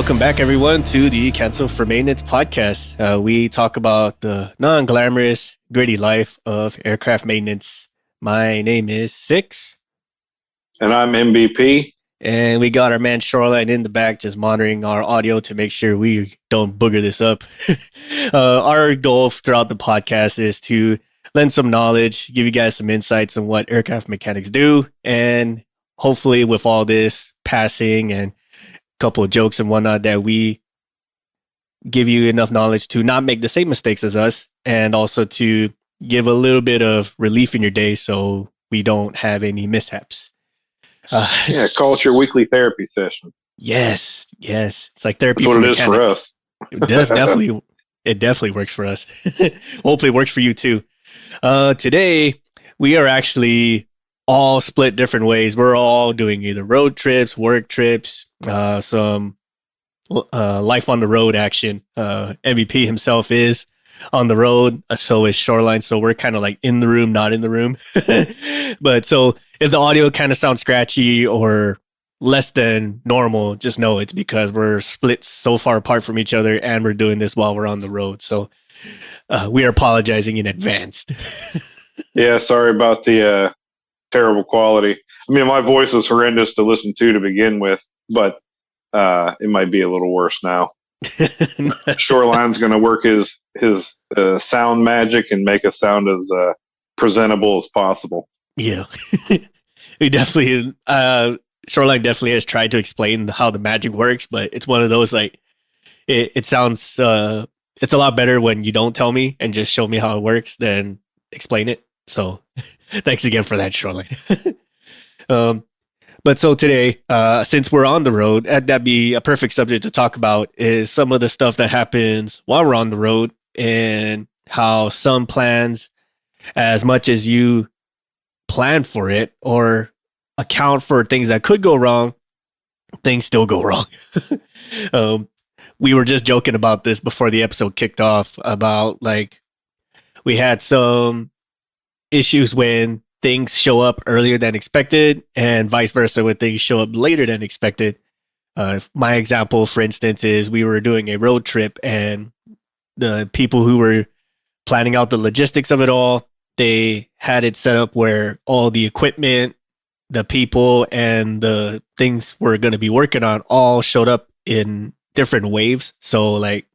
Welcome back, everyone, to the Cancel for Maintenance podcast. We talk about the non-glamorous, gritty life of aircraft maintenance. My name is Six. And I'm MVP. And we got our man Shoreline in the back just monitoring our audio to make sure we don't booger this up. Our goal throughout the podcast is to lend some knowledge, give you guys some insights on what aircraft mechanics do. And hopefully with all this passing and couple of jokes and whatnot, that we give you enough knowledge to not make the same mistakes as us, and also to give a little bit of relief in your day so we don't have any mishaps. Call it your weekly therapy session. Yes. It's like therapy. That's what for it mechanics. Is for us. It definitely works for us. Hopefully it works for you too. Today we are actually all split different ways. We're all doing either road trips, work trips, some life on the road action. MVP himself is on the road, so is Shoreline. So we're kind of like in the room, not in the room. But so if the audio kind of sounds scratchy or less than normal, just know it's because we're split so far apart from each other and we're doing this while we're on the road. So we are apologizing in advance. Yeah, sorry about the terrible quality. I mean, my voice is horrendous to listen to begin with, but it might be a little worse now. Shoreline's going to work his sound magic and make us sound as presentable as possible. Yeah. We definitely Shoreline definitely has tried to explain how the magic works, but it's one of those like it sounds it's a lot better when you don't tell me and just show me how it works than explain it. So thanks again for that, Shoreline. But so today, since we're on the road, that'd be a perfect subject to talk about is some of the stuff that happens while we're on the road and how some plans, as much as you plan for it or account for things that could go wrong, things still go wrong. We were just joking about this before the episode kicked off about like we had some issues when things show up earlier than expected and vice versa when things show up later than expected. My example, for instance, is we were doing a road trip and the people who were planning out the logistics of it all, they had it set up where all the equipment, the people, and the things we're going to be working on all showed up in different waves. So like,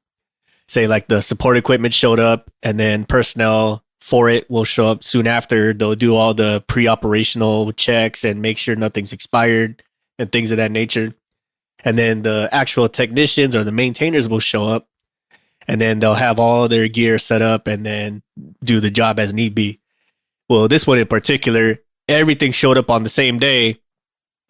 say like the support equipment showed up and then personnel for it will show up soon after. They'll do all the pre-operational checks and make sure nothing's expired and things of that nature. And then the actual technicians or the maintainers will show up and then they'll have all their gear set up and then do the job as need be. Well, this one in particular, everything showed up on the same day.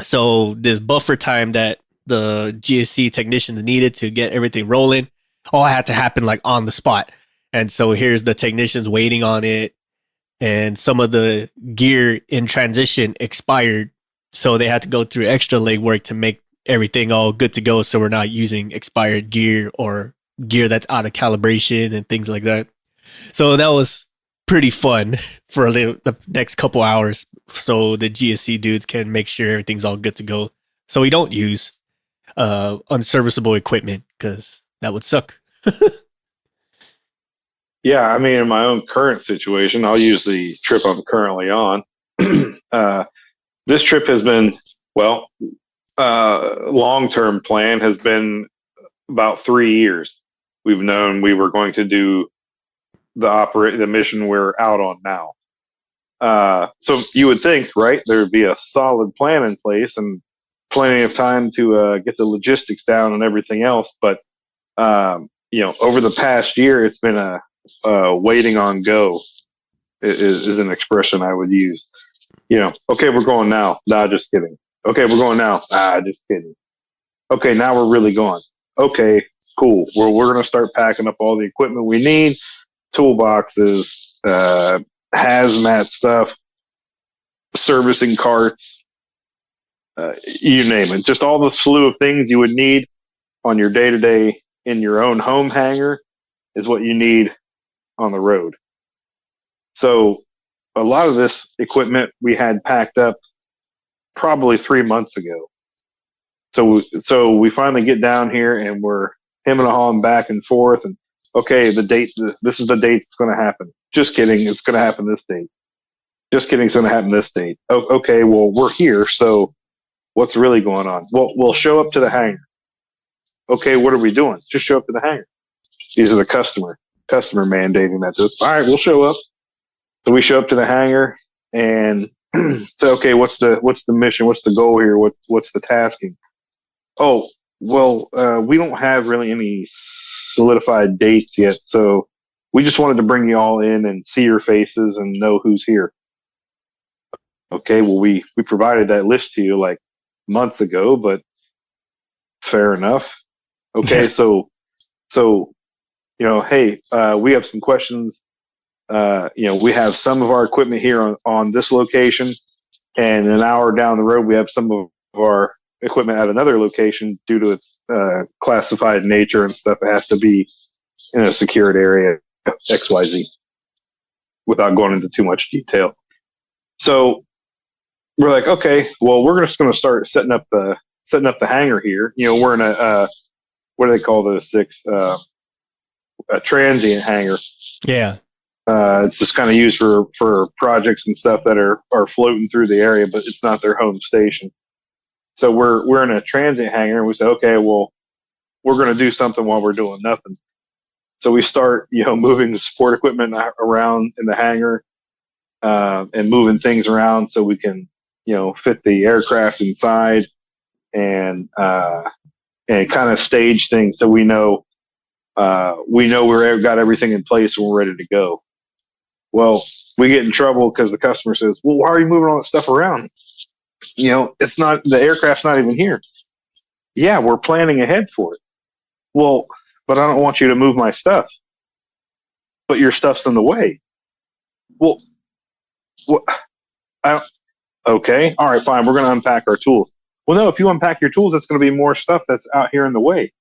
So this buffer time that the GSC technicians needed to get everything rolling, all had to happen like on the spot. And so here's the technicians waiting on it. And some of the gear in transition expired. So they had to go through extra legwork to make everything all good to go. So we're not using expired gear or gear that's out of calibration and things like that. So that was pretty fun for the next couple hours. So the GSC dudes can make sure everything's all good to go. So we don't use unserviceable equipment because that would suck. Yeah, I mean, in my own current situation, I'll use the trip I'm currently on. This trip has been, long-term plan has been about 3 years. We've known we were going to do the mission we're out on now. So you would think, right, there would be a solid plan in place and plenty of time to get the logistics down and everything else. But, over the past year, it's been a waiting on go is an expression I would use. Okay, we're going now. Nah, just kidding. Okay, we're going now. Ah, just kidding. Okay, now we're really going. Okay, cool. We're going to start packing up all the equipment we need, toolboxes, hazmat stuff, servicing carts, you name it. Just all the slew of things you would need on your day-to-day in your own home hangar is what you need on the road. So a lot of this equipment we had packed up probably 3 months ago. So we finally get down here and we're him and hawing back and forth. And okay, the date. This is the date it's going to happen. Just kidding. It's going to happen this date. Just kidding. It's going to happen this date. Oh, okay. Well, we're here. So what's really going on? Well, we'll show up to the hangar. Okay. What are we doing? Just show up to the hangar. These are the customer mandating that. All right. We'll show up. So we show up to the hangar and say, okay, what's the mission? What's the goal here? What's the tasking? Oh, well, we don't have really any solidified dates yet. So we just wanted to bring you all in and see your faces and know who's here. Okay, well, we provided that list to you like months ago, but fair enough. Okay, so hey, we have some questions. We have some of our equipment here on this location, and an hour down the road, we have some of our equipment at another location due to its classified nature and stuff. It has to be in a secured area, XYZ, without going into too much detail. So we're like, okay, well, we're just going to start setting up the hangar here. We're in a what do they call those six? A transient hangar. Yeah. It's just kind of used for projects and stuff that are floating through the area, but it's not their home station. So we're in a transient hangar, and we say, okay, well, we're going to do something while we're doing nothing. So we start, moving the support equipment around in the hangar, and moving things around so we can, fit the aircraft inside, and kind of stage things so we know we've got everything in place and we're ready to go. Well, we get in trouble because the customer says, well, why are you moving all that stuff around? It's not, the aircraft's not even here. Yeah, we're planning ahead for it. Well, but I don't want you to move my stuff. But your stuff's in the way. Well, okay, all right, fine. We're going to unpack our tools. Well, no, if you unpack your tools, that's going to be more stuff that's out here in the way.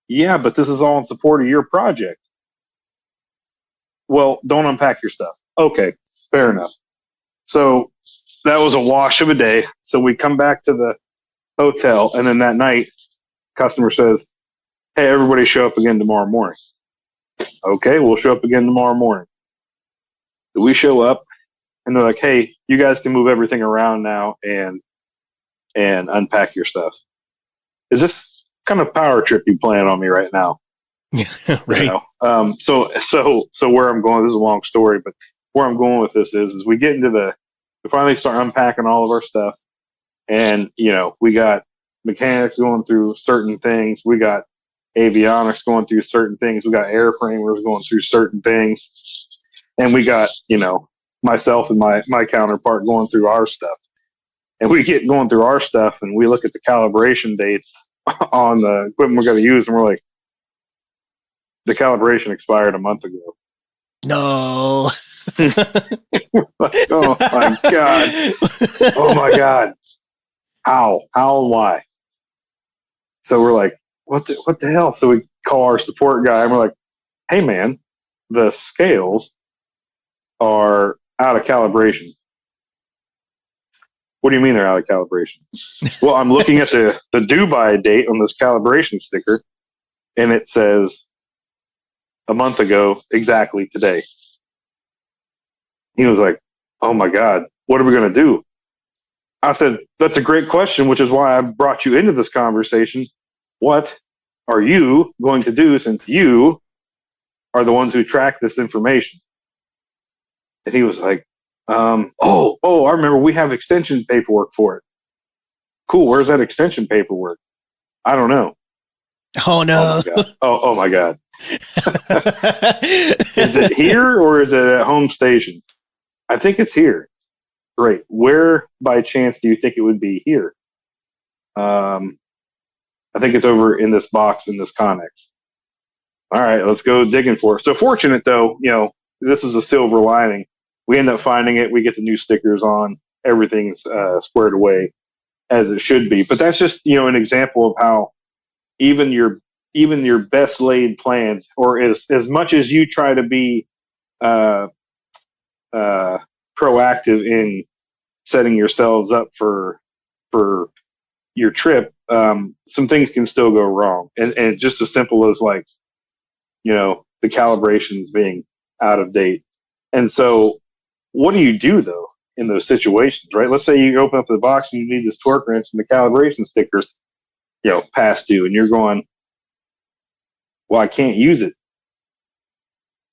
Yeah, but this is all in support of your project. Well, don't unpack your stuff. Okay, fair enough. So that was a wash of a day. So we come back to the hotel, and then that night, customer says, hey, everybody show up again tomorrow morning. Okay, we'll show up again tomorrow morning. So we show up, and they're like, hey, you guys can move everything around now and unpack your stuff. Is this kind of power trip you playing on me right now? Yeah, right. So where I'm going, this is a long story, but where I'm going with this is we get into we finally start unpacking all of our stuff, and we got mechanics going through certain things, we got avionics going through certain things, we got airframers going through certain things, and we got myself and my counterpart going through our stuff. And we get going through our stuff, and we look at the calibration dates on the equipment we're going to use, and we're like, the calibration expired a month ago. No. Like, oh my God. Oh my God. How and why? So we're like, what the hell? So we call our support guy, and we're like, hey man, the scales are out of calibration. What do you mean they're out of calibration? Well, I'm looking at the due by date on this calibration sticker, and it says a month ago, exactly today. He was like, oh my God, what are we going to do? I said, that's a great question, which is why I brought you into this conversation. What are you going to do since you are the ones who track this information? And he was like, I remember, we have extension paperwork for it. Cool. Where's that extension paperwork? I don't know. Oh no. Oh my God. Is it here or is it at home station? I think it's here. Great. Where by chance do you think it would be here? I think it's over in this box in this Connex. All right, let's go digging for it. So fortunate though, this is a silver lining. We end up finding it. We get the new stickers on. Everything's squared away as it should be. But that's just an example of how even your best laid plans, or as much as you try to be proactive in setting yourselves up for your trip, some things can still go wrong, and just as simple as like, the calibrations being out of date. And so, what do you do though in those situations, right? Let's say you open up the box and you need this torque wrench and the calibration stickers, past due, and you're going, well, I can't use it.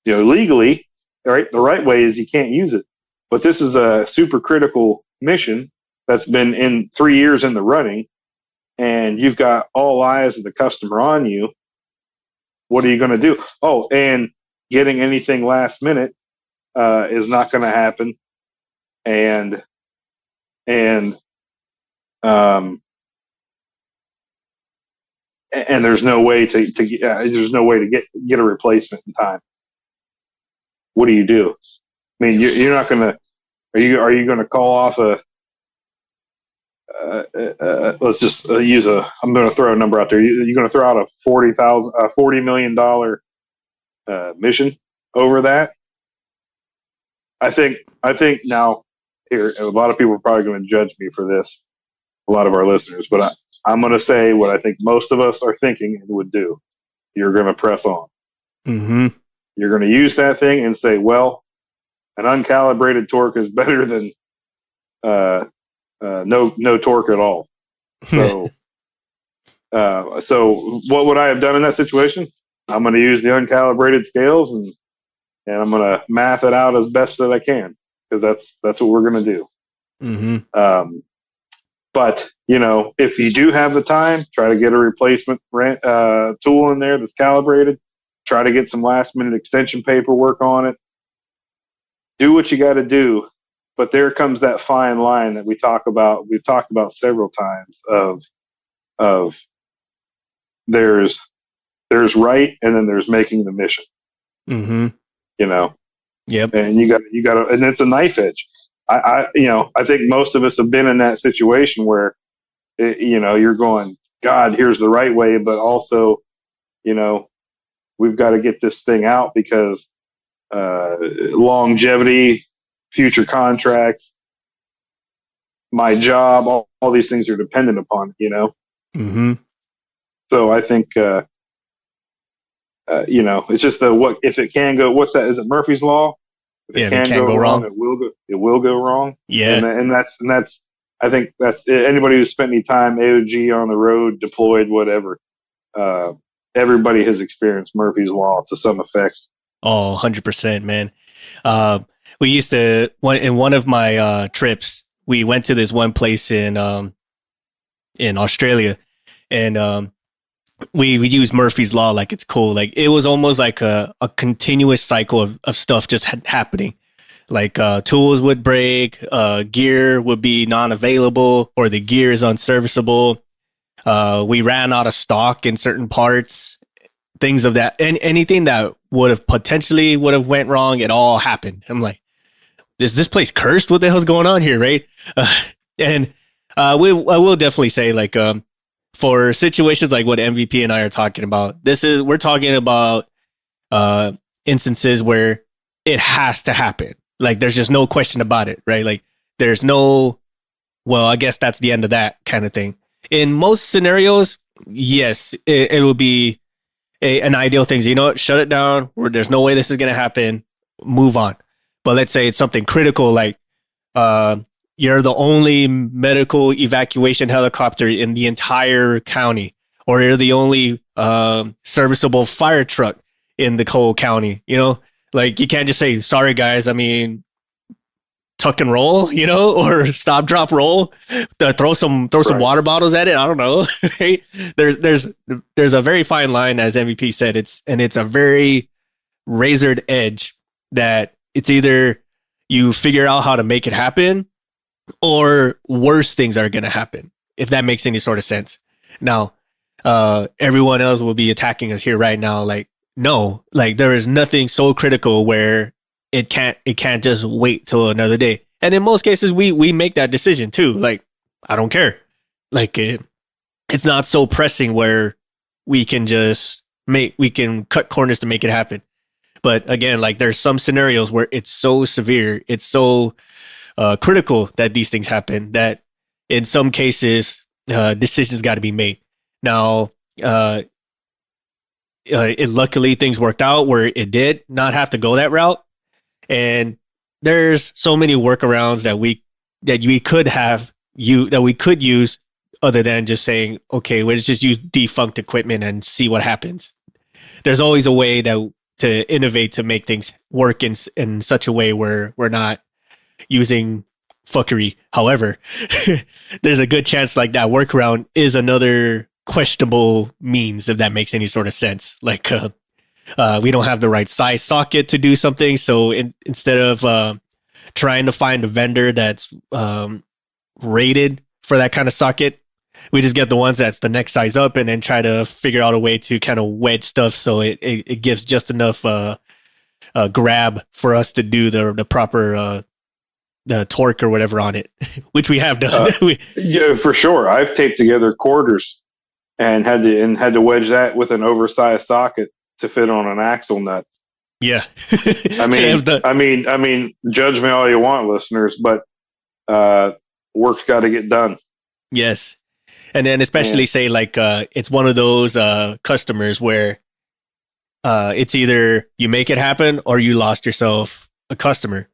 Legally, right? The right way is you can't use it. But this is a super critical mission that's been in 3 years in the running, and you've got all eyes of the customer on you. What are you going to do? Oh, and getting anything last minute is not going to happen. And there's no way to get a replacement in time. What do you do? I mean, you're not going to. Are you going to call off a? Let's just use a. I'm going to throw a number out there. You're going to throw out a $40 million mission over that. I think now here a lot of people are probably going to judge me for this. A lot of our listeners, but I'm going to say what I think most of us are thinking and would do. You're going to press on. Mm-hmm. You're going to use that thing and say, well, an uncalibrated torque is better than no torque at all. So, so what would I have done in that situation? I'm going to use the uncalibrated scales and I'm going to math it out as best that I can, because that's what we're going to do. Mm-hmm. But, if you do have the time, try to get a replacement tool in there that's calibrated. Try to get some last minute extension paperwork on it. Do what you got to do. But there comes that fine line that we've talked about several times of there's right, and then there's making the mission. Mm-hmm. Yep. And you got and it's a knife edge. I think most of us have been in that situation where, you're going, God, here's the right way, but also, we've got to get this thing out because longevity, future contracts, my job, all these things are dependent upon it, Mm-hmm. So I think, it's just what if it can go. What's that? Is it Murphy's Law? If it can go wrong, it will go wrong. Yeah, and that's I think that's anybody who's spent any time AOG on the road, deployed, whatever. Everybody has experienced Murphy's Law to some effect. Oh, 100%, man. We used to in one of my trips, we went to this one place in Australia, and we used Murphy's Law like it's cool. Like it was almost like a continuous cycle of stuff just happening. Like tools would break, gear would be non-available, or the gear is unserviceable. We ran out of stock in certain parts, things of that, and anything that would have went wrong. It all happened. I'm like, is this place cursed? What the hell's going on here, right? And I will definitely say, like, for situations like what MVP and I are talking about, we're talking about instances where it has to happen. Like, there's just no question about it, right? Like, there's no, well, I guess that's the end of that kind of thing. In most scenarios, yes, it would be an ideal thing. You know what? Shut it down. There's no way this is going to happen. Move on. But let's say it's something critical, like you're the only medical evacuation helicopter in the entire county, or you're the only serviceable fire truck in the whole county. Like, you can't just say, sorry, guys. I mean, tuck and roll, or stop, drop, roll. Throw some water bottles at it. I don't know. Right? There's a very fine line, as MVP said. It's a very razored edge that it's either you figure out how to make it happen, or worse things are going to happen, if that makes any sort of sense. Now, everyone else will be attacking us here right now. Like, no, like there is nothing so critical where it can't just wait till another day. And in most cases, we make that decision too. Like, I don't care. Like, it's not so pressing where we can cut corners to make it happen. But again, like, there's some scenarios where it's so severe, it's so critical that these things happen, that in some cases decisions got to be made. Now, luckily things worked out where it did not have to go that route, and there's so many workarounds that we could use other than just saying, okay, let's just use defunct equipment and see what happens. There's always a way to innovate to make things work in such a way where we're not using fuckery. However, there's a good chance like that workaround is another questionable means, if that makes any sort of sense. Like we don't have the right size socket to do something, so instead of trying to find a vendor that's rated for that kind of socket, we just get the ones that's the next size up, and then try to figure out a way to kind of wedge stuff so it gives just enough grab for us to do the proper the torque or whatever on it, which we have done. Yeah, for sure. I've taped together quarters and had to wedge that with an oversized socket to fit on an axle nut. Yeah. I mean, judge me all you want, listeners, but work's got to get done. Yes. And then especially say like it's one of those customers where it's either you make it happen or you lost yourself a customer.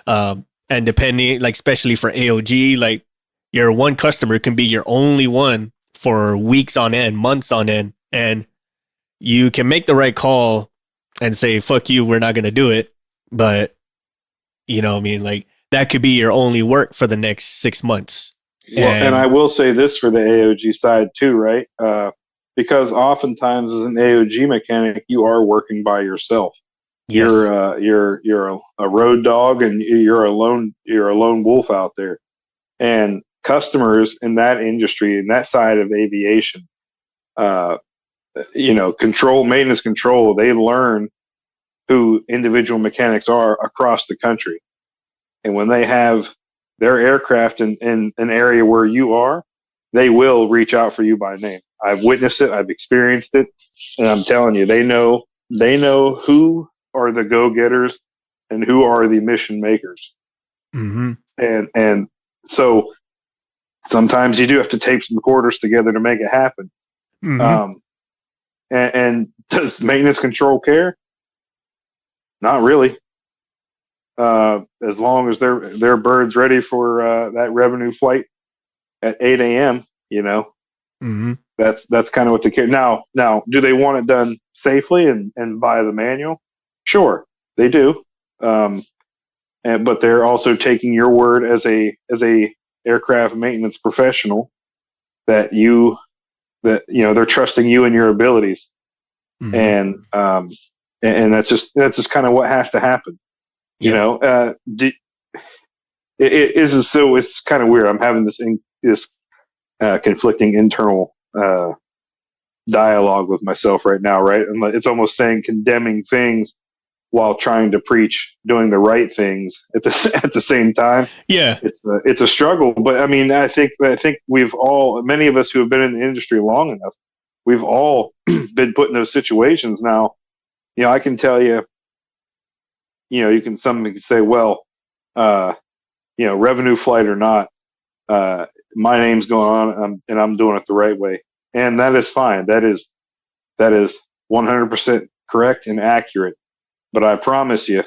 And depending, like especially for AOG, like your one customer can be your only one for weeks on end, months on end, and you can make the right call and say, fuck you, we're not going to do it. But, you know what I mean? Like that could be your only work for the next 6 months. Well, and I will say this for the AOG side too, right? Because oftentimes as an AOG mechanic, you are working by yourself. Yes. You're a road dog, and you're a lone wolf out there. And customers in that industry, in that side of aviation, maintenance control, they learn who individual mechanics are across the country. And when they have their aircraft in an area where you are, they will reach out for you by name. I've witnessed it. I've experienced it. And I'm telling you, they know who are the go-getters and who are the mission makers. Mm-hmm. And so sometimes you do have to tape some quarters together to make it happen. Mm-hmm. And does maintenance control care? Not really. As long as their bird's ready for that revenue flight at 8 a.m., mm-hmm. that's kind of what they care. Now, do they want it done safely and by the manual? Sure, they do. But they're also taking your word as a aircraft maintenance professional that they're trusting you and your abilities. Mm-hmm. And that's just kind of what has to happen. Yep. It's kind of weird. I'm having this conflicting internal dialogue with myself right now, right? And it's almost saying condemning things while trying to preach doing the right things at the same time. Yeah, it's a struggle. But I mean, I think many of us who have been in the industry long enough, we've all been put in those situations. Now, I can tell you, somebody can say, well, revenue flight or not, my name's going on, and I'm doing it the right way, and that is fine. That is 100% correct and accurate. But I promise you,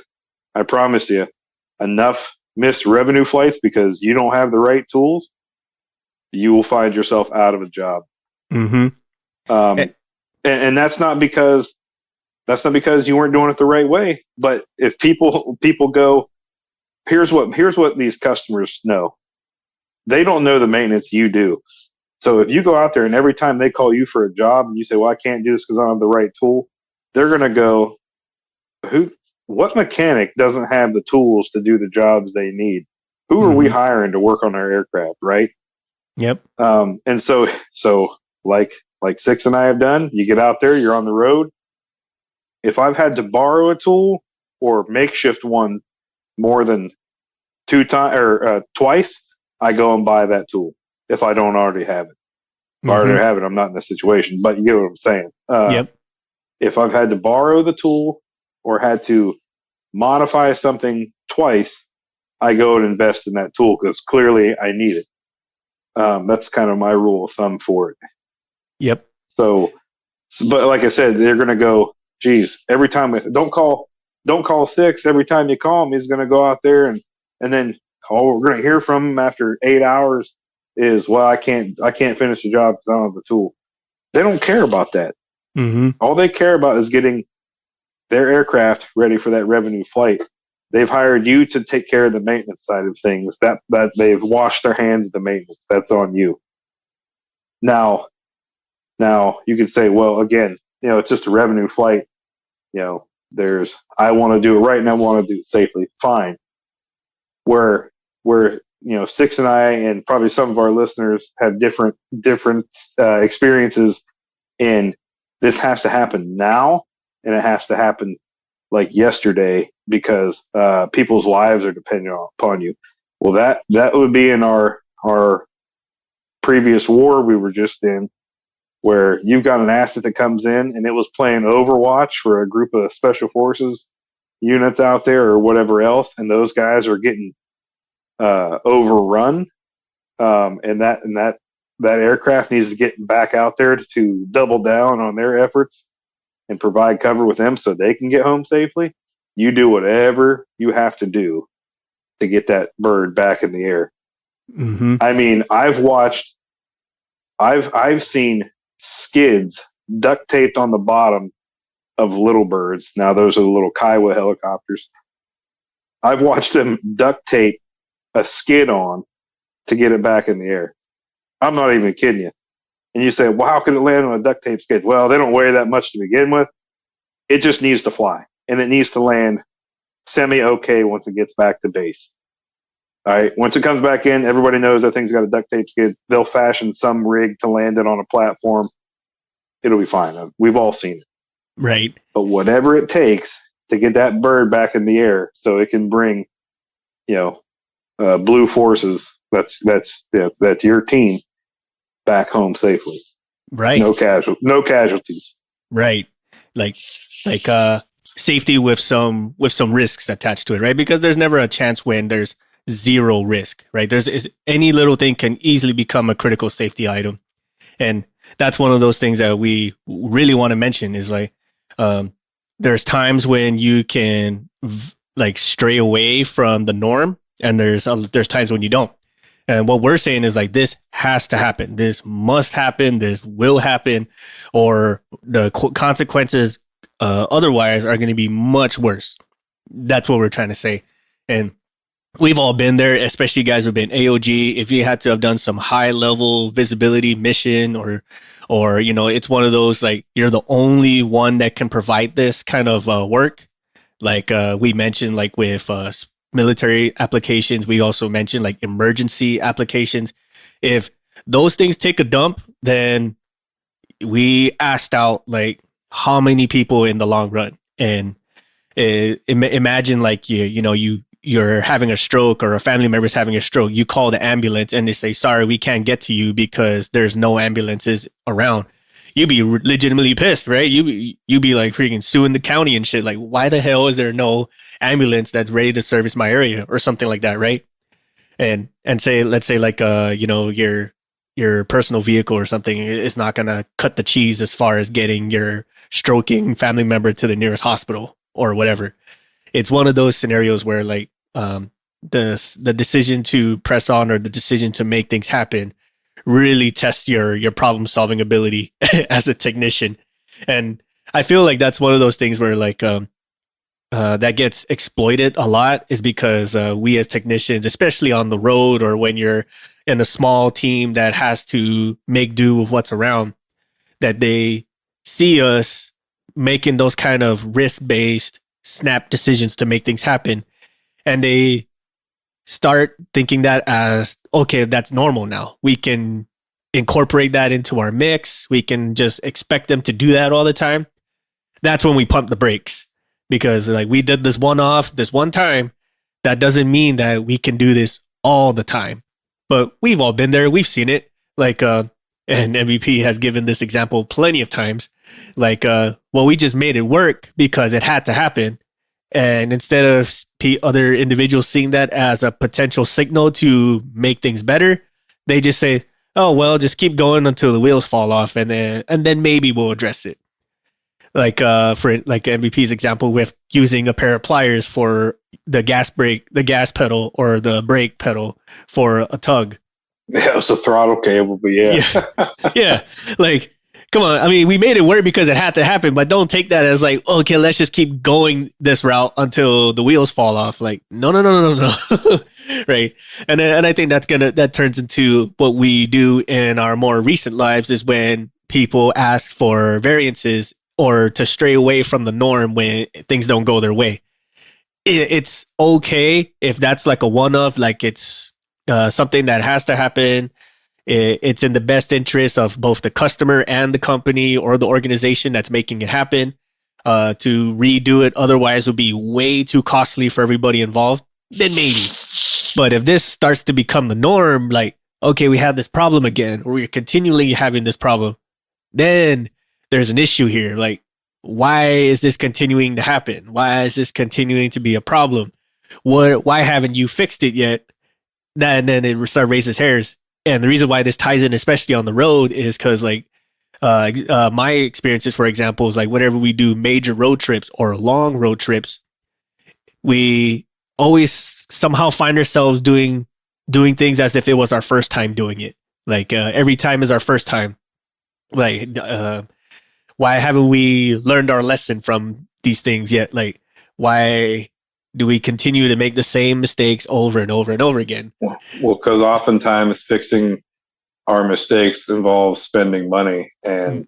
enough missed revenue flights because you don't have the right tools, you will find yourself out of a job. Mm-hmm. And that's not because you weren't doing it the right way. But if people go, here's what these customers know. They don't know the maintenance you do. So if you go out there and every time they call you for a job and you say, well, I can't do this because I don't have the right tool, they're going to go, what mechanic doesn't have the tools to do the jobs they need? Who are we hiring to work on our aircraft, right? Yep. And so like Six and I have done, you get out there, you're on the road. If I've had to borrow a tool or makeshift one more than twice, I go and buy that tool if I don't already have it. If I already have it, I'm not in this situation, but you get what I'm saying. Yep. If I've had to borrow the tool or had to modify something twice, I go and invest in that tool because clearly I need it. That's kind of my rule of thumb for it. Yep. So, but like I said, they're going to go, geez, every time don't call 6. Every time you call him, he's going to go out there and then all we're going to hear from him after 8 hours is, well, I can't finish the job because I don't have the tool. They don't care about that. Mm-hmm. All they care about is getting their aircraft ready for that revenue flight. They've hired you to take care of the maintenance side of things. That they've washed their hands of the maintenance. That's on you. Now you could say, well, again, it's just a revenue flight. I want to do it right and I want to do it safely. Fine. Where Six and I and probably some of our listeners have different experiences, and this has to happen now, and it has to happen like yesterday because people's lives are dependent upon you. Well, that would be in our previous war we were just in, where you've got an asset that comes in and it was playing Overwatch for a group of special forces units out there or whatever else, and those guys are getting overrun, and that aircraft needs to get back out there to double down on their efforts and provide cover with them so they can get home safely. You do whatever you have to do to get that bird back in the air. Mm-hmm. I mean, I've seen skids duct taped on the bottom of little birds. Now those are the little Kiowa helicopters. I've watched them duct tape a skid on to get it back in the air. I'm not even kidding you. And you say, well, how can it land on a duct tape skid? Well, they don't weigh that much to begin with. It just needs to fly, and it needs to land semi-okay once it gets back to base. All right. Once it comes back in, everybody knows that thing's got a duct tape skid. They'll fashion some rig to land it on a platform. It'll be fine. We've all seen it. Right. But whatever it takes to get that bird back in the air so it can bring, blue forces, that's your team, back home safely. Right. No casualties. Right. Like safety with some risks attached to it, right? Because there's never a chance when there's zero risk, right? Any little thing can easily become a critical safety item. And that's one of those things that we really want to mention is there's times when you can stray away from the norm, and there's times when you don't. And what we're saying is this has to happen. This must happen. This will happen, or the consequences otherwise are going to be much worse. That's what we're trying to say. And we've all been there, especially guys who've been AOG. If you had to have done some high level visibility mission or it's one of those, you're the only one that can provide this kind of work. We mentioned, with military applications, we also mentioned emergency applications. If those things take a dump, then we asked out how many people in the long run. And imagine you're having a stroke, or a family member's having a stroke. You call the ambulance and they say, sorry, we can't get to you because there's no ambulances around. You'd be legitimately pissed, right? You'd be freaking suing the county and shit. Why the hell is there no ambulance that's ready to service my area or something like that, right? And let's say your personal vehicle or something is not going to cut the cheese as far as getting your stroking family member to the nearest hospital or whatever. It's one of those scenarios where the decision to press on or the decision to make things happen really tests your problem solving ability as a technician. And I feel that's one of those things where that gets exploited a lot, is because we as technicians, especially on the road or when you're in a small team that has to make do with what's around, that they see us making those kind of risk-based snap decisions to make things happen. And they start thinking that as, okay, that's normal now. We can incorporate that into our mix. We can just expect them to do that all the time. That's when we pump the brakes, because we did this one time. That doesn't mean that we can do this all the time. But we've all been there. We've seen it. And MVP has given this example plenty of times. We just made it work because it had to happen. And instead of other individuals seeing that as a potential signal to make things better, They just say, "Oh well, just keep going until the wheels fall off, and then maybe we'll address it." Like for like MVP's example with using a pair of pliers for the gas pedal, or the brake pedal for a tug. Yeah, it was a throttle cable, but yeah. Yeah. Like, come on. I mean, we made it work because it had to happen, but don't take that as like, okay, let's just keep going this route until the wheels fall off. Like, no, no, no, no, no. Right. And I think that turns into what we do in our more recent lives, is when people ask for variances or to stray away from the norm when things don't go their way. It's okay if that's like a one-off, like it's something that has to happen. It's in the best interest of both the customer and the company or the organization that's making it happen. To redo it otherwise would be way too costly for everybody involved. Then maybe. But if this starts to become the norm, like, okay, we have this problem again, or we're continually having this problem, then there's an issue here. Like, why is this continuing to happen? Why is this continuing to be a problem? Why haven't you fixed it yet? And then it start raises hairs. And the reason why this ties in, especially on the road, is because like my experiences, for example, is like whenever we do major road trips or long road trips, we always somehow find ourselves doing things as if it was our first time doing it. Like every time is our first time. Like why haven't we learned our lesson from these things yet? Like, why do we continue to make the same mistakes over and over and over again? Well, because oftentimes fixing our mistakes involves spending money, and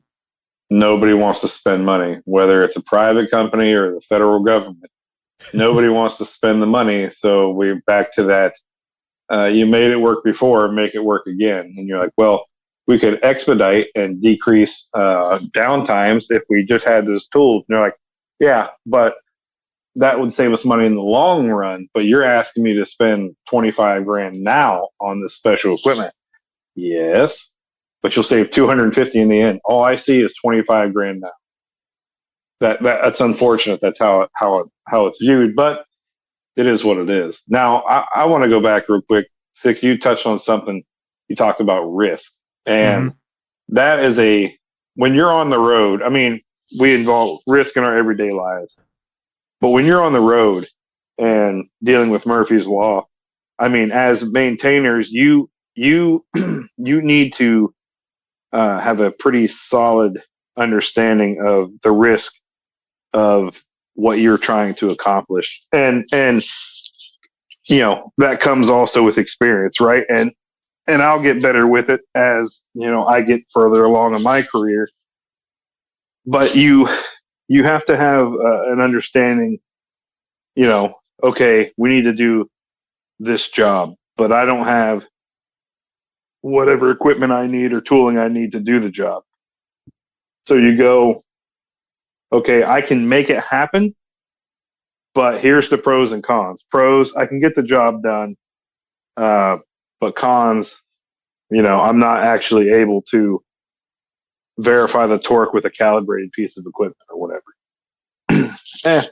nobody wants to spend money, whether it's a private company or the federal government. Nobody wants to spend the money. So we're back to that. You made it work before, make it work again. And you're like, well, we could expedite and decrease downtimes if we just had this tool. And you're like, yeah, but that would save us money in the long run. But you're asking me to spend 25 grand now on this special equipment. Yes, but you'll save 250 in the end. All I see is 25 grand now. That's unfortunate. That's how it's viewed, but it is what it is. Now, I want to go back real quick. Six, you touched on something. You talked about risk, and that is when you're on the road. I mean, we involve risk in our everyday lives, but when you're on the road and dealing with Murphy's Law, I mean, as maintainers, you need to have a pretty solid understanding of the risk of what you're trying to accomplish, and you know that comes also with experience, right? And I'll get better with it as I get further along in my career. But you have to have an understanding. Okay, we need to do this job, but I don't have whatever equipment I need or tooling I need to do the job. So you go, okay, I can make it happen, but here's the pros and cons. Pros, I can get the job done, but cons, I'm not actually able to verify the torque with a calibrated piece of equipment or whatever.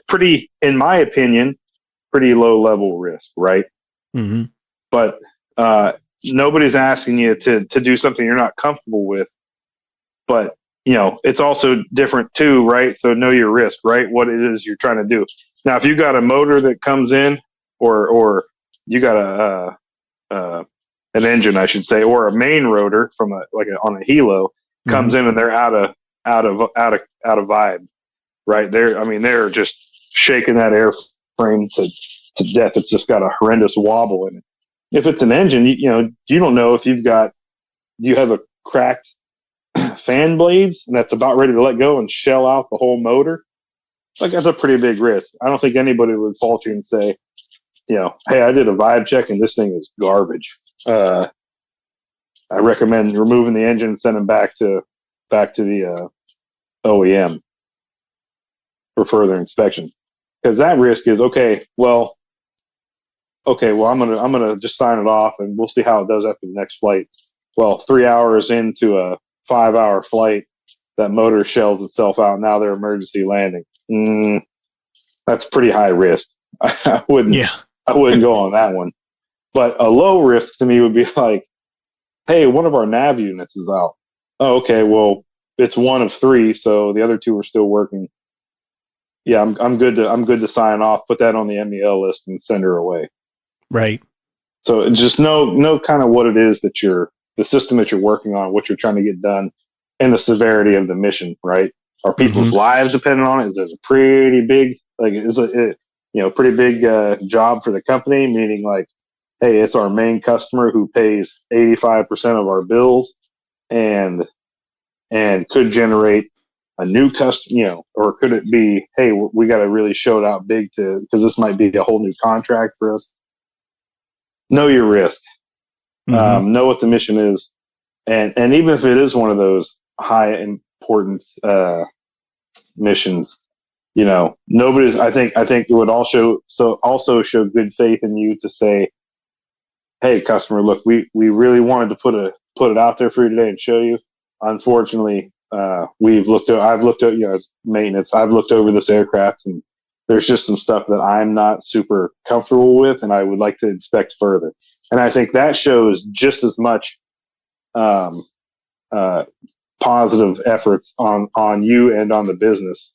Pretty, in my opinion, pretty low level risk, right? Mm-hmm. But nobody's asking you to do something you're not comfortable with. But it's also different too, right? So know your risk, right? What it is you're trying to do. Now, if you got a motor that comes in, or you got an engine, I should say, or a main rotor from on a helo comes in and they're out of vibe, right? They're just shaking that airframe to death. It's just got a horrendous wobble in it. If it's an engine, you don't know if you have a cracked fan blades and that's about ready to let go and shell out the whole motor. Like, that's a pretty big risk. I don't think anybody would fault you and say, hey, I did a vibe check and this thing is garbage. I recommend removing the engine and sending back to the OEM for further inspection, because that risk is okay. Well, I'm gonna just sign it off and we'll see how it does after the next flight. Well, 3 hours into a 5-hour flight, that motor shells itself out. Now they're emergency landing. That's pretty high risk. I wouldn't go on that one. But a low risk to me would be like, hey, one of our nav units is out. Oh, okay. Well, it's one of three, so the other two are still working. Yeah, I'm good to sign off. Put that on the MEL list and send her away. Right. So just know kind of what it is that the system that you're working on, what you're trying to get done, and the severity of the mission. Right? Are people's lives dependent on it? Is it a pretty big pretty big job for the company? Meaning like, hey, it's our main customer who pays 85% of our bills, and could generate a new customer, or could it be, hey, we got to really show it out big because this might be a whole new contract for us. Know your risk. Know what the mission is, and even if it is one of those high importance missions, nobody's. I think it would also show good faith in you to say, hey, customer, look, we really wanted to put it out there for you today and show you. Unfortunately, I've looked at, as maintenance, I've looked over this aircraft, and there's just some stuff that I'm not super comfortable with, and I would like to inspect further. And I think that shows just as much positive efforts on you and on the business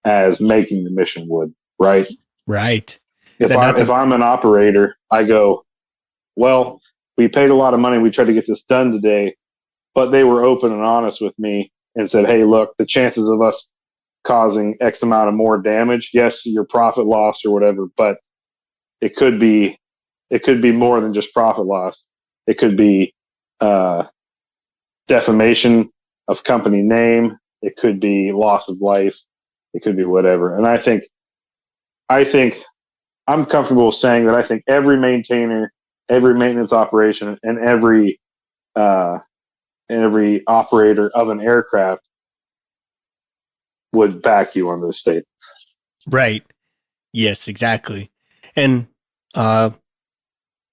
as making the mission would. Right. Right. If I'm an operator, I go, well, we paid a lot of money. We tried to get this done today, but they were open and honest with me and said, hey, look, the chances of us causing X amount of more damage, yes, your profit loss or whatever, but it could be more than just profit loss. It could be defamation of company name. It could be loss of life. It could be whatever. And I think I'm comfortable saying that I think every maintainer, every maintenance operation, and every operator of an aircraft would back you on those statements. Right. Yes, exactly. And I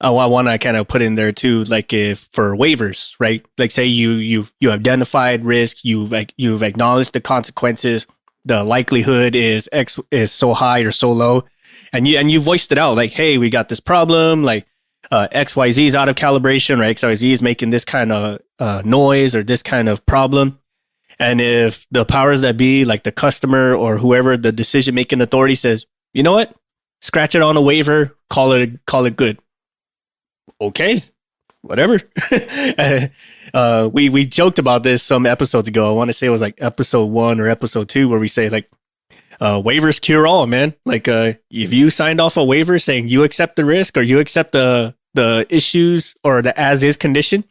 want to kind of put in there too, like if for waivers, right? Like say you identified risk, you've acknowledged the consequences, the likelihood is X is so high or so low, and you voiced it out, like, hey, we got this problem, like XYZ is out of calibration, right? XYZ is making this kind of noise or this kind of problem. And if the powers that be, like the customer or whoever the decision making authority says, you know what, scratch it on a waiver, call it good. Okay, whatever. We joked about this some episodes ago. I want to say it was like episode 1 or episode 2 where we say like waivers cure all, man. Like if you signed off a waiver saying you accept the risk or you accept the issues or the as is condition,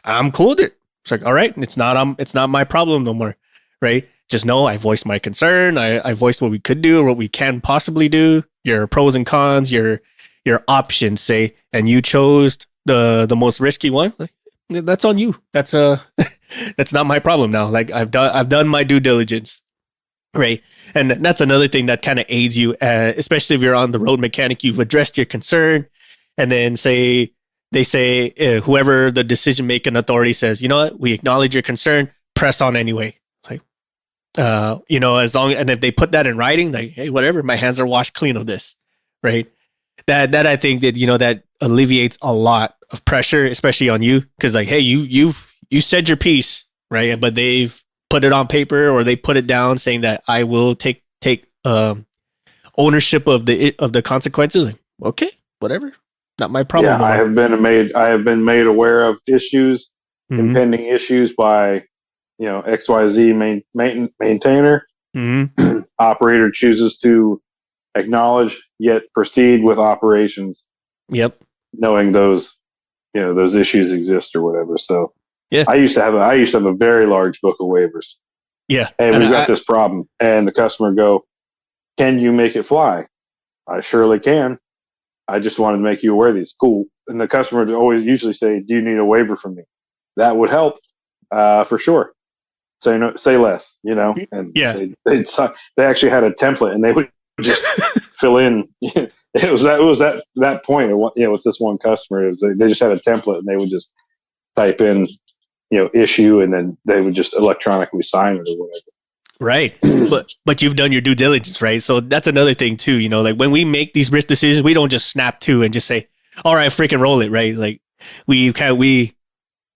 I'm cool with it. It's like, all right, it's not my problem no more, right? Just know I voiced my concern. I voiced what we could do or what we can possibly do, your pros and cons, your options, say, and you chose the most risky one. Like, that's on you. That's that's not my problem now. Like I've done my due diligence, right? And that's another thing that kind of aids you, especially if you're on the road mechanic. You've addressed your concern, and then they say whoever the decision making authority says, you know what, we acknowledge your concern, press on anyway. It's like, as long, and if they put that in writing, like, hey, whatever, my hands are washed clean of this, right? That I think that that alleviates a lot of pressure, especially on you, because like, hey, you said your piece, right? But they've put it on paper or they put it down saying that I will take ownership of the consequences. Like, okay, whatever. Not my problem. Yeah, I have been made aware of issues, impending issues by, XYZ maintainer. Operator chooses to acknowledge yet proceed with operations. Yep. Knowing those issues exist or whatever. So yeah, I used to have a very large book of waivers. Yeah. Hey, we've got this problem, and the customer go, can you make it fly? I surely can. I just wanted to make you aware of these. Cool. And the customer would always usually say, do you need a waiver from me? That would help, for sure. Say less, and yeah, they actually had a template and they would just fill in. It was that point, with this one customer, they just had a template and they would just type in, issue, and then they would just electronically sign it or whatever. Right. But you've done your due diligence, right? So that's another thing too, like when we make these risk decisions, we don't just snap to and just say, all right, freaking roll it, right? Like we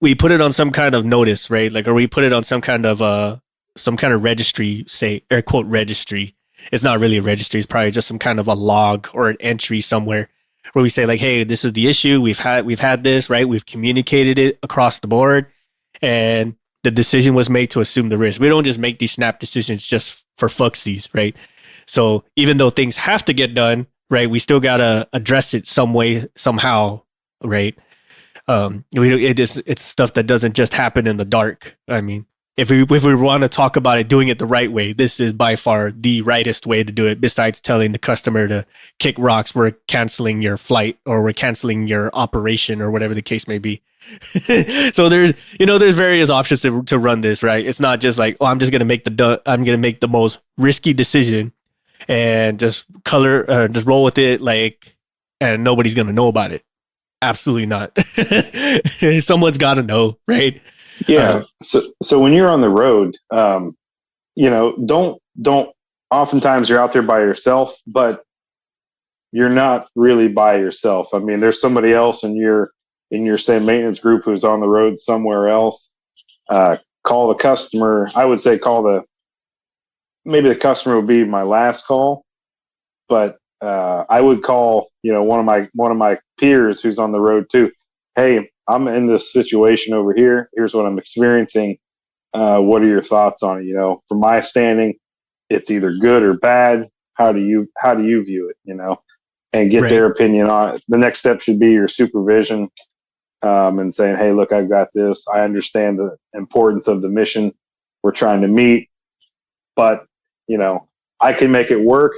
we put it on some kind of notice, right? Like, or we put it on some kind of registry, say air quote registry. It's not really a registry. It's probably just some kind of a log or an entry somewhere where we say like, hey, this is the issue. We've had this, right? We've communicated it across the board, and the decision was made to assume the risk. We don't just make these snap decisions just for fucksies, right? So even though things have to get done, right, we still gotta address it some way, somehow, right? It's stuff that doesn't just happen in the dark. I mean, if we want to talk about it, doing it the right way, this is by far the rightest way to do it. Besides telling the customer to kick rocks, we're canceling your flight or we're canceling your operation or whatever the case may be. So there's various options to run this, right? It's not just like, oh, I'm gonna make the most risky decision and just just roll with it, like, and nobody's gonna know about it. Absolutely not. Someone's got to know, right? Yeah. So when you're on the road, don't. Oftentimes you're out there by yourself, but you're not really by yourself. I mean, there's somebody else in your same maintenance group who's on the road somewhere else. Call the customer. I would say maybe the customer would be my last call, but I would call, one of my peers who's on the road too. Hey, I'm in this situation over here. Here's what I'm experiencing. What are your thoughts on it? From my standing, it's either good or bad. How do you view it? And get their opinion on it. The next step should be your supervision, and saying, hey, look, I've got this. I understand the importance of the mission we're trying to meet, but I can make it work.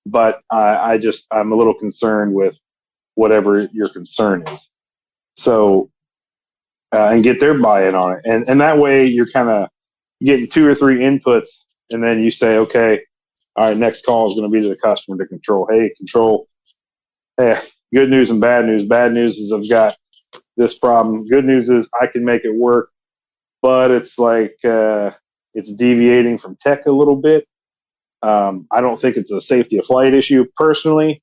But I'm a little concerned with whatever your concern is. So, and get their buy-in on it. And that way you're kind of getting 2 or 3 inputs, and then you say, okay, all right, next call is going to be to the customer to control. Hey, control. Hey, good news and bad news. Bad news is I've got this problem. Good news is I can make it work, but it's like it's deviating from tech a little bit. I don't think it's a safety of flight issue personally,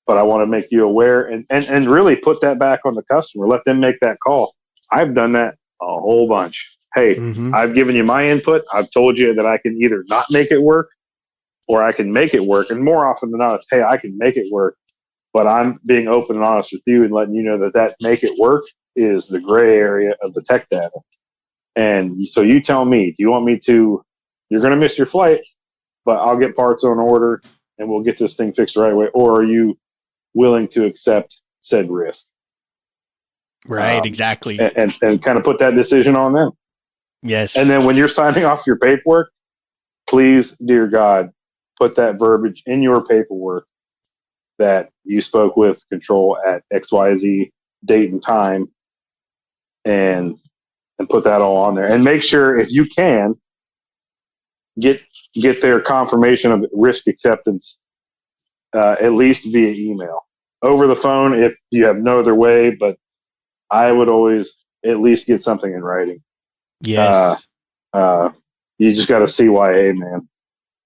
but I want to make you aware and really put that back on the customer. Let them make that call. I've done that a whole bunch. Hey, I've given you my input. I've told you that I can either not make it work or I can make it work. And more often than not, it's, hey, I can make it work, but I'm being open and honest with you and letting you know that make it work is the gray area of the tech data. And so you tell me, do you want me to, you're going to miss your flight, but I'll get parts on order and we'll get this thing fixed the right way. Or are you willing to accept said risk? Right, exactly. And kind of put that decision on them. Yes. And then when you're signing off your paperwork, please, dear God, put that verbiage in your paperwork that you spoke with control at XYZ date and time, and put that all on there. And make sure, if you can, get their confirmation of risk acceptance, at least via email. Over the phone, if you have no other way, but I would always at least get something in writing. Yes. You just got a CYA, man.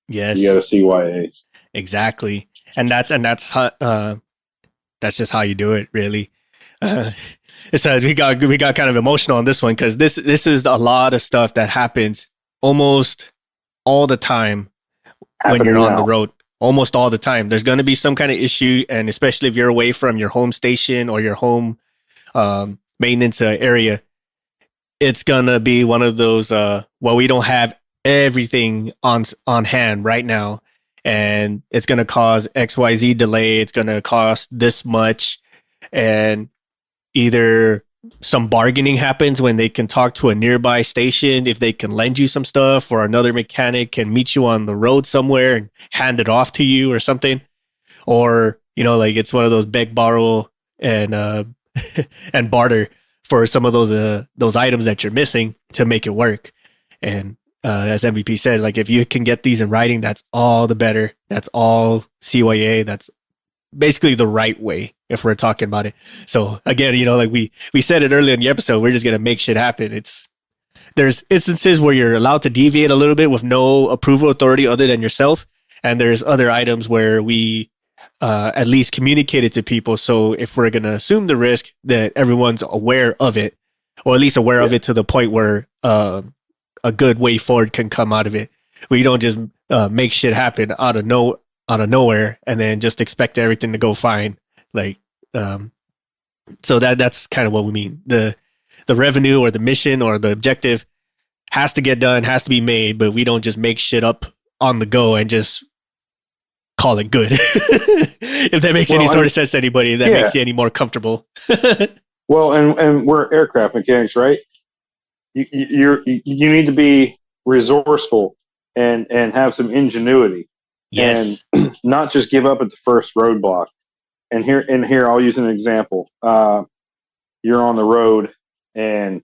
Yes. You got a CYA. Exactly. And that's just how you do it, really. We got kind of emotional on this one because this is a lot of stuff that happens almost all the time when you're on the road. Almost all the time. There's going to be some kind of issue, and especially if you're away from your home station or your home maintenance area, it's going to be one of those, we don't have everything on hand right now, and it's going to cause XYZ delay. It's going to cost this much, and either some bargaining happens when they can talk to a nearby station if they can lend you some stuff, or another mechanic can meet you on the road somewhere and hand it off to you or something. Or, like it's one of those beg, borrow, and and barter for some of those items that you're missing to make it work. And as MVP said, like if you can get these in writing, that's all the better. That's all CYA. That's basically the right way if we're talking about it. So again, like we said it earlier in the episode, we're just going to make shit happen. There's instances where you're allowed to deviate a little bit with no approval authority other than yourself. And there's other items where we at least communicate it to people. So if we're going to assume the risk, that everyone's aware of it, or at least aware of it to the point where a good way forward can come out of it. We don't just make shit happen out of nowhere and then just expect everything to go fine. Like, so that's kind of what we mean. The revenue or the mission or the objective has to get done, has to be made, but we don't just make shit up on the go and just call it good. If that makes any sort of sense to anybody, if that makes you any more comfortable. Well, and we're aircraft mechanics, right? You need to be resourceful and have some ingenuity, yes, and not just give up at the first roadblock. And here I'll use an example. You're on the road and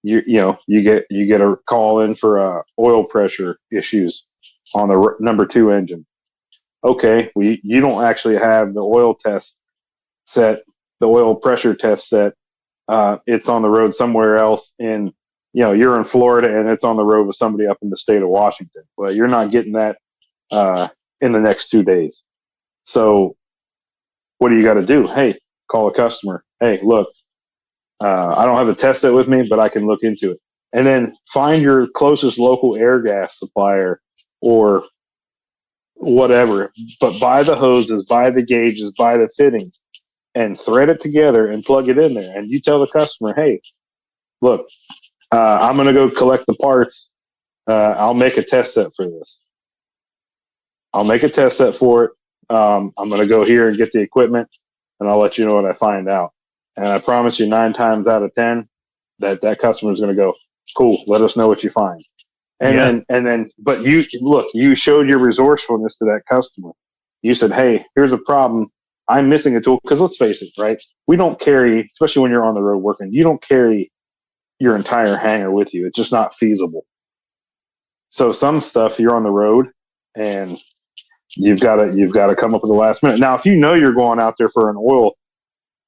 you get a call in for oil pressure issues on the number 2 engine. Okay, you don't actually have the oil test set, the oil pressure test set. It's on the road somewhere else you're in Florida and it's on the road with somebody up in the state of Washington. Well, you're not getting that in the next 2 days. So what do you got to do? Hey, call a customer. Hey, look, I don't have a test set with me, but I can look into it. And then find your closest local air gas supplier or whatever, but buy the hoses, buy the gauges, buy the fittings, and thread it together and plug it in there. And you tell the customer, hey, look, I'm going to go collect the parts. I'll make a test set for this. I'll make a test set for it. I'm going to go here and get the equipment, and I'll let you know what I find out. And I promise you 9 times out of 10 that customer is going to go, cool, let us know what you find. And then, but you showed your resourcefulness to that customer. You said, hey, here's a problem. I'm missing a tool. Because let's face it, right? We don't carry, especially when you're on the road working, you don't carry your entire hangar with you. It's just not feasible. So some stuff you're on the road and you've got to come up with the last minute. Now, if you know you're going out there for an oil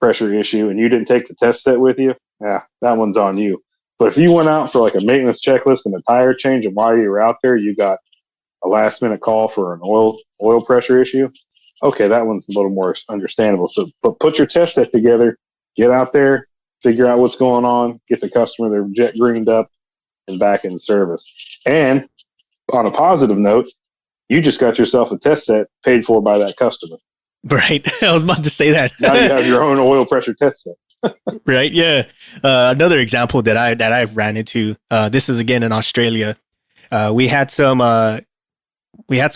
pressure issue and you didn't take the test set with you, yeah, that one's on you. But if you went out for like a maintenance checklist and a tire change, and while you were out there, you got a last minute call for an oil pressure issue, okay, that one's a little more understandable. So, but put your test set together, get out there, figure out what's going on, get the customer their jet greened up and back in service. And on a positive note, you just got yourself a test set paid for by that customer. Right. I was about to say that. Now you have your own oil pressure test set. Right. Yeah. Another example that I've ran into. This is again in Australia. We had some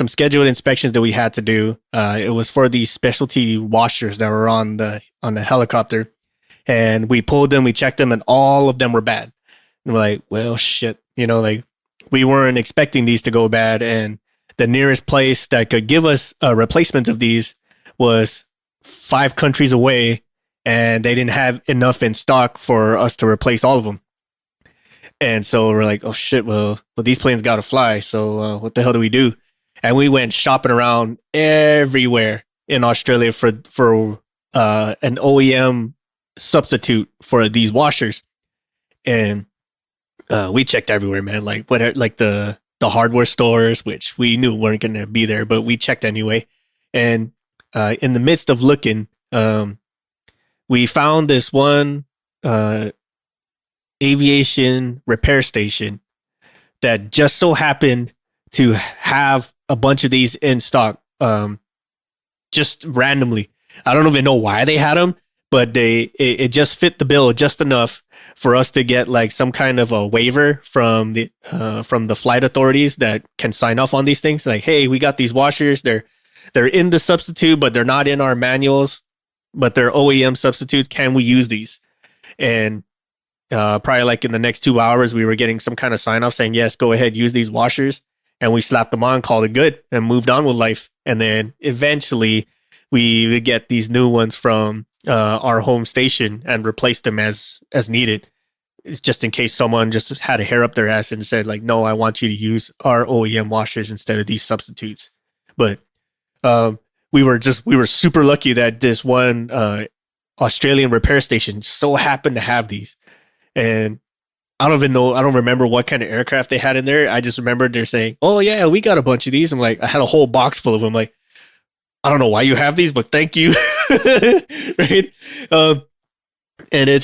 scheduled inspections that we had to do. It was for these specialty washers that were on the helicopter, and we pulled them, we checked them, and all of them were bad. And we're like, well, shit. Like we weren't expecting these to go bad, and the nearest place that could give us replacements of these was 5 countries away. And they didn't have enough in stock for us to replace all of them. And so we're like, oh shit, well these planes got to fly. So what the hell do we do? And we went shopping around everywhere in Australia for an OEM substitute for these washers. And we checked everywhere, man. Like the hardware stores, which we knew weren't going to be there, but we checked anyway. And in the midst of looking, we found this one aviation repair station that just so happened to have a bunch of these in stock, just randomly. I don't even know why they had them, but it just fit the bill just enough for us to get like some kind of a waiver from the flight authorities that can sign off on these things. Like, hey, we got these washers. They're in the substitute, but they're not in our manuals. But they're OEM substitutes. Can we use these? And probably like in the next 2 hours, we were getting some kind of sign off saying, yes, go ahead, use these washers. And we slapped them on, called it good, and moved on with life. And then eventually we would get these new ones from our home station and replace them as needed. It's just in case someone just had a hair up their ass and said like, no, I want you to use our OEM washers instead of these substitutes. But we were super lucky that this one Australian repair station so happened to have these. And I don't remember what kind of aircraft they had in there. I just remember they're saying, oh yeah, we got a bunch of these. I'm like, I had a whole box full of them. Like, I don't know why you have these, but thank you. Right. And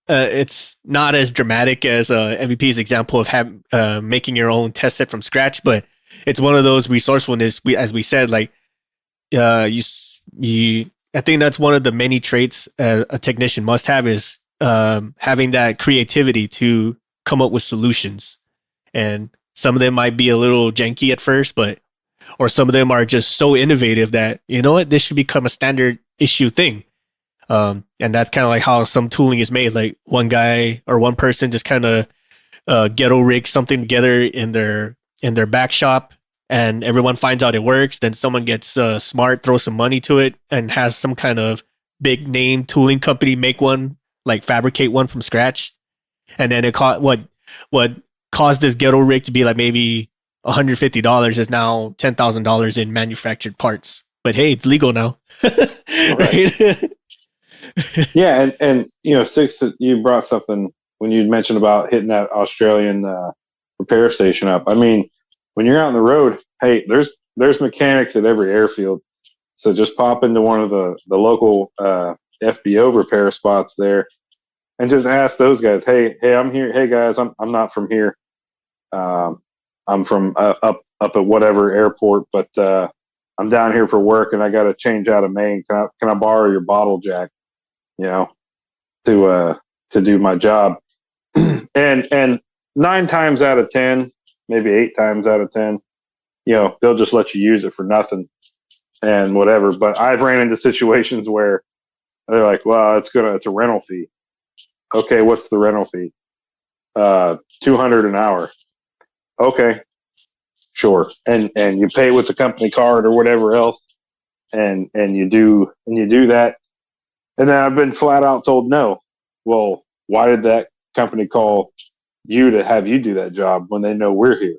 it's not as dramatic as MVP's example of making your own test set from scratch, but it's one of those resourcefulness. As we said, like you. I think that's one of the many traits a technician must have is having that creativity to come up with solutions. And some of them might be a little janky at first, or some of them are just so innovative that, you know what, this should become a standard issue thing. And that's kind of like how some tooling is made. Like one guy or one person just kind of ghetto rig something together in their back shop, and everyone finds out it works. Then someone gets smart, throws some money to it, and has some kind of big name tooling company make one, like fabricate one from scratch. And then what caused this ghetto rig to be like maybe $150 is now $10,000 in manufactured parts. But hey, it's legal now. Right? Yeah, and you know, Six, you brought something when you mentioned about hitting that Australian repair station up. I mean, when you're out on the road, hey, there's mechanics at every airfield. So just pop into one of the local FBO repair spots there, and just ask those guys, hey, I'm here. Hey guys, I'm not from here. I'm from up at whatever airport, but I'm down here for work, and I got to change out a main. Can I borrow your bottle jack? You know, to do my job. and 9 times out of 10, maybe 8 times out of 10, you know, they'll just let you use it for nothing and whatever. But I've ran into situations where they're like, well, it's a rental fee. Okay, what's the rental fee? $200 an hour. Okay, sure. And you pay with the company card or whatever else, and you do that. And then I've been flat out told no. Well, why did that company call you to have you do that job when they know we're here?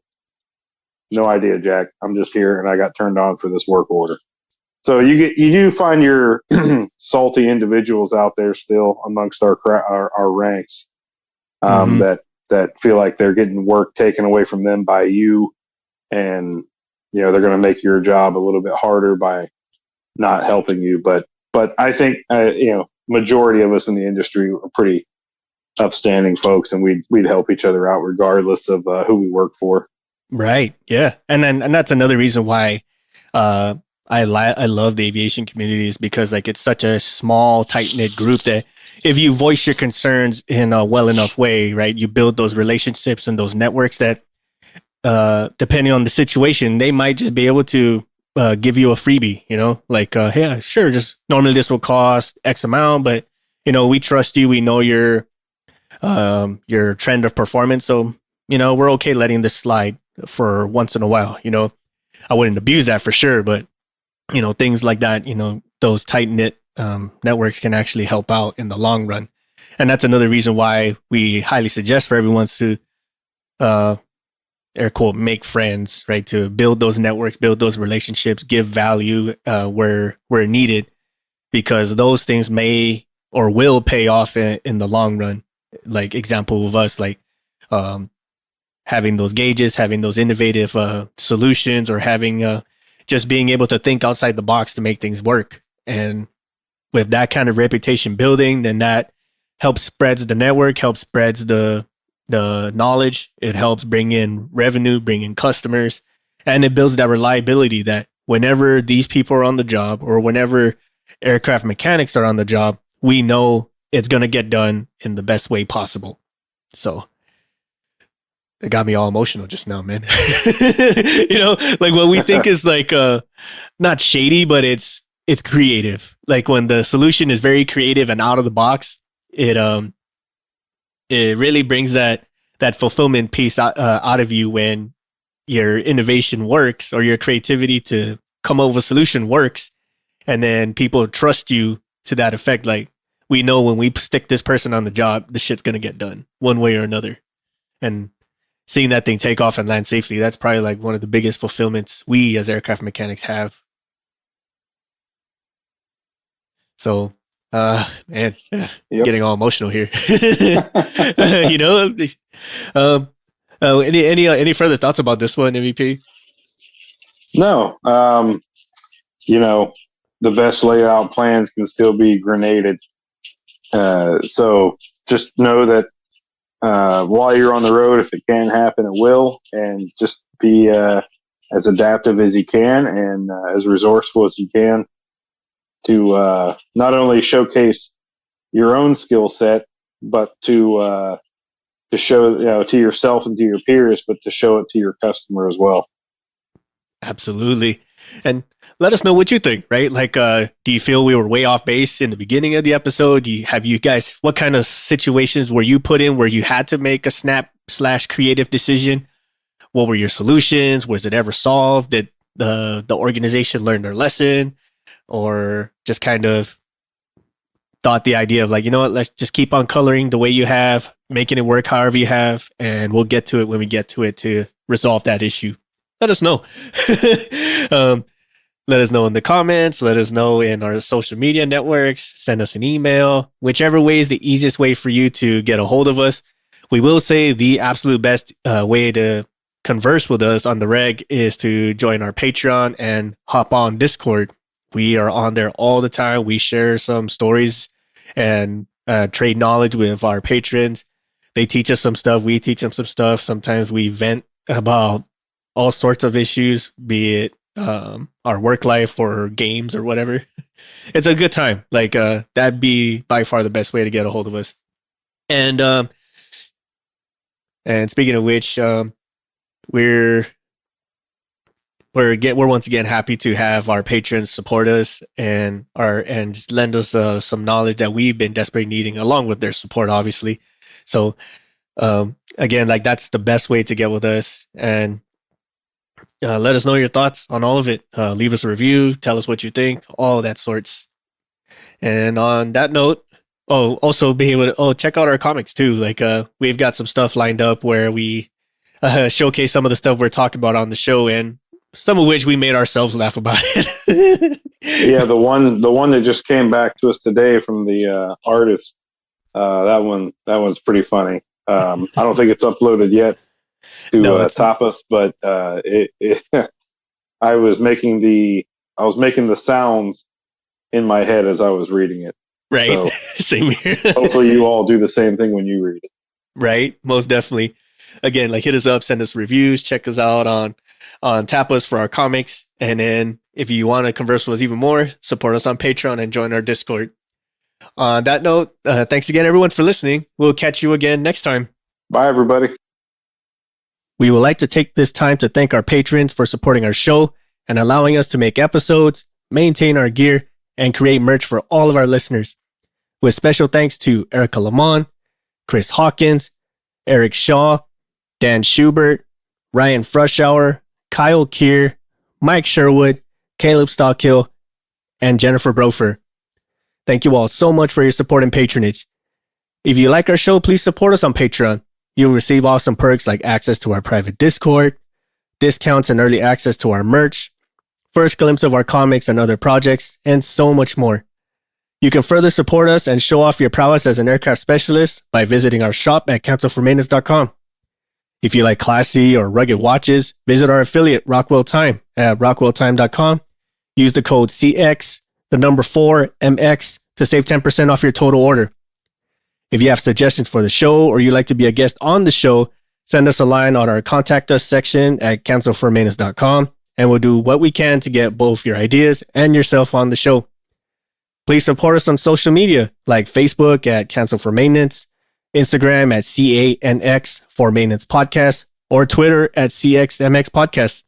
No idea, Jack. I'm just here, and I got turned on for this work order. So you do find your salty individuals out there still amongst our ranks that feel like they're getting work taken away from them by you, and you know they're going to make your job a little bit harder by not helping you. But I think you know, majority of us in the industry are pretty upstanding folks, and we'd help each other out regardless of who we work for. Right. Yeah. And that's another reason why I love the aviation community, is because like it's such a small, tight knit group that if you voice your concerns in a well enough way, right, you build those relationships and those networks that, depending on the situation, they might just be able to give you a freebie, you know, like, hey, sure, just normally this will cost X amount, but you know, we trust you, we know your trend of performance, so you know, we're okay letting this slide for once in a while. You know, I wouldn't abuse that for sure, but you know, things like that, you know, those tight knit networks can actually help out in the long run. And that's another reason why we highly suggest for everyone to air quote make friends, right? To build those networks, build those relationships, give value where needed, because those things may or will pay off in the long run. Like example of us, like having those gauges, having those innovative solutions, or having just being able to think outside the box to make things work. And with that kind of reputation building, then that helps spreads the network, helps spreads the knowledge. It helps bring in revenue, bring in customers, and it builds that reliability that whenever these people are on the job, or whenever aircraft mechanics are on the job, we know it's going to get done in the best way possible. So it got me all emotional just now, man. You know, like what we think is like not shady, but it's creative. Like when the solution is very creative and out of the box, it really brings that fulfillment piece out of you when your innovation works, or your creativity to come up with a solution works, and then people trust you to that effect. Like, we know when we stick this person on the job, the shit's gonna get done one way or another. And seeing that thing take off and land safely, that's probably like one of the biggest fulfillments we as aircraft mechanics have. So, man, yep. Getting all emotional here. You know, any further thoughts about this one, MVP? No, you know, the best layout plans can still be grenaded. So just know that while you're on the road, if it can happen, it will, and just be as adaptive as you can and as resourceful as you can to not only showcase your own skill set, but to show to yourself and to your peers, but to show it to your customer as well. Absolutely. And let us know what you think, right? Like, do you feel we were way off base in the beginning of the episode? Have you guys, what kind of situations were you put in where you had to make a snap/creative decision? What were your solutions? Was it ever solved? Did the organization learn their lesson, or just kind of thought the idea of like, you know what, let's just keep on coloring the way you have, making it work however you have, and we'll get to it when we get to it to resolve that issue? Let us know. Let us know in the comments. Let us know in our social media networks. Send us an email. Whichever way is the easiest way for you to get a hold of us. We will say the absolute best way to converse with us on the reg is to join our Patreon and hop on Discord. We are on there all the time. We share some stories and trade knowledge with our patrons. They teach us some stuff. We teach them some stuff. Sometimes we vent about all sorts of issues, be it our work life or games or whatever. It's a good time. Like that'd be by far the best way to get a hold of us. And speaking of which, we're once again happy to have our patrons support us and just lend us some knowledge that we've been desperately needing, along with their support, obviously. So again, like that's the best way to get with us. And let us know your thoughts on all of it. Leave us a review. Tell us what you think. All that sorts. And on that note, also be able to check out our comics too. Like we've got some stuff lined up where we showcase some of the stuff we're talking about on the show, and some of which we made ourselves laugh about it. Yeah, the one that just came back to us today from the artist. That one's pretty funny. I don't think it's uploaded yet to top us, but I was making the sounds in my head as I was reading it. Right. So, same here. Hopefully you all do the same thing when you read it. Right. Most definitely. Again, like hit us up, send us reviews, check us out on Tap Us for our comics. And then if you want to converse with us even more, support us on Patreon and join our Discord. On that note, thanks again, everyone, for listening. We'll catch you again next time. Bye, everybody. We would like to take this time to thank our patrons for supporting our show and allowing us to make episodes, maintain our gear, and create merch for all of our listeners. With special thanks to Erica Lamont, Chris Hawkins, Eric Shaw, Dan Schubert, Ryan Frushauer, Kyle Keir, Mike Sherwood, Caleb Stockhill, and Jennifer Brofer. Thank you all so much for your support and patronage. If you like our show, please support us on Patreon. You'll receive awesome perks like access to our private Discord, discounts and early access to our merch, first glimpse of our comics and other projects, and so much more. You can further support us and show off your prowess as an aircraft specialist by visiting our shop at cancelformaintenance.com. If you like classy or rugged watches, visit our affiliate Rockwell Time at rockwelltime.com. Use the code CX, the number 4MX to save 10% off your total order. If you have suggestions for the show or you'd like to be a guest on the show, send us a line on our contact us section at cancelformaintenance.com, and we'll do what we can to get both your ideas and yourself on the show. Please support us on social media like Facebook at Cancel for Maintenance, Instagram at CANX for Maintenance Podcast, or Twitter at CXMX Podcast.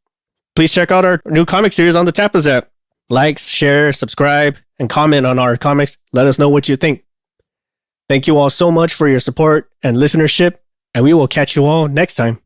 Please check out our new comic series on the Tapas app. Like, share, subscribe, and comment on our comics. Let us know what you think. Thank you all so much for your support and listenership, and we will catch you all next time.